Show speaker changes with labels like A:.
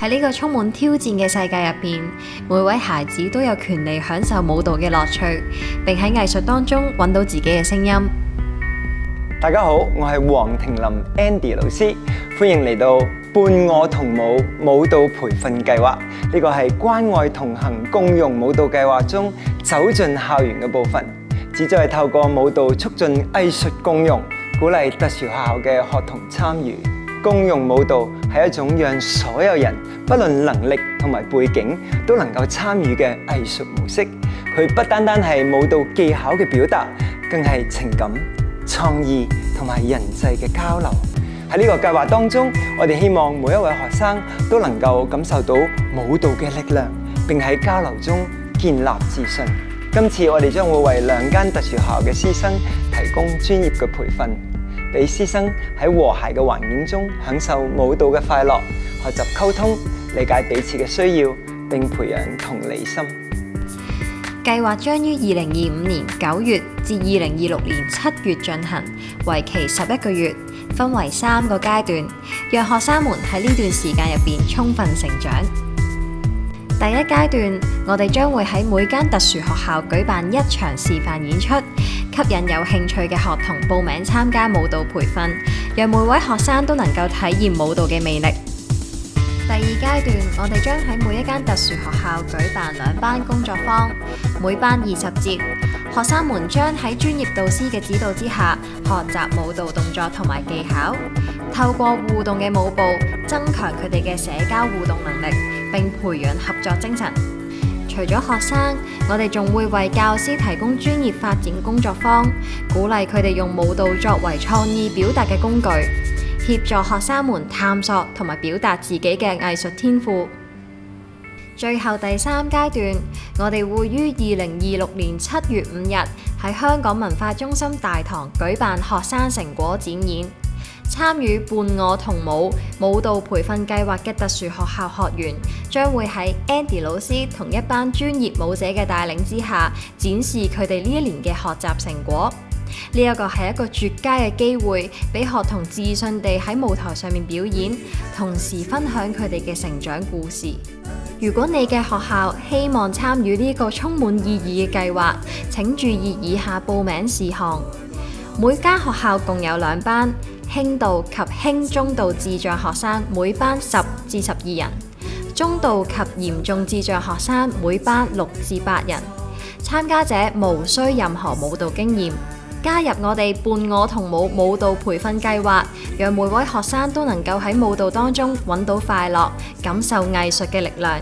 A: 喺呢個充滿挑戰嘅世界入邊，每位孩子都有權利享受舞蹈嘅樂趣，並喺藝術當中揾到自己嘅聲音。
B: 大家好，我係黃庭林 Andy 老師，歡迎嚟到伴我同舞舞蹈培訓計劃。呢個係關愛同行共融舞蹈計劃中走進校園嘅部分，旨在透過舞蹈促進藝術共融，鼓勵特殊學校嘅學童參與。共融舞蹈係一種讓所有人不論能力同埋背景都能夠參與嘅藝術模式。佢不單單係舞蹈技巧嘅表達，更係情感、創意同埋人際嘅交流。喺呢個計劃當中，我哋希望每一位學生都能夠感受到舞蹈嘅力量，並喺交流中建立自信。今次我哋將會為2間特殊學校嘅師生提供專業嘅培訓，俾師生喺和諧嘅環境中享受舞蹈嘅快樂，學習溝通，理解彼此嘅需要，並培養同理心。
A: 計劃將於2025年9月至2026年7月進行，為期11個月，分為3個階段，讓學生們喺呢段時間入邊充分成長。第一階段，我哋將會喺每間特殊學校舉辦1場示範演出，吸引有興趣嘅學童報名參加舞蹈培訓，讓每位學生都能夠體驗舞蹈嘅魅力。第二階段，我哋將喺每一間特殊學校舉辦2班工作坊，每班20節，學生們將喺專業導師嘅指導之下，學習舞蹈動作同埋技巧，透過互動嘅舞步，增強佢哋嘅社交互動能力，並培養合作精神。除咗學生，我哋仲會為教師提供專業發展工作坊，鼓勵佢哋用舞蹈作為創意表達嘅工具，協助學生們探索同埋表達自己嘅藝術天賦。最後第3階段，我哋會於2026年7月5日喺香港文化中心大堂舉辦學生成果展演。參與伴我同舞舞蹈培訓計劃嘅特殊學校學員，將會喺 Andy 老師同一班專業舞者嘅帶領之下，展示佢哋呢一年嘅學習成果。呢一個係一個絕佳嘅機會，俾學童自信地喺舞台上面表演，同時分享佢哋嘅成長故事。如果你嘅學校希望參與呢個充滿意義嘅計劃，請注意以下報名事項。每間學校共有2班，輕度及輕中度智障學生每班10至12人，中度及嚴重智障學生每班6至8人。參加者無需任何舞蹈經驗，加入我哋伴我同舞舞蹈培訓計劃，讓每位學生都能夠喺舞蹈當中揾到快樂，感受藝術嘅力量。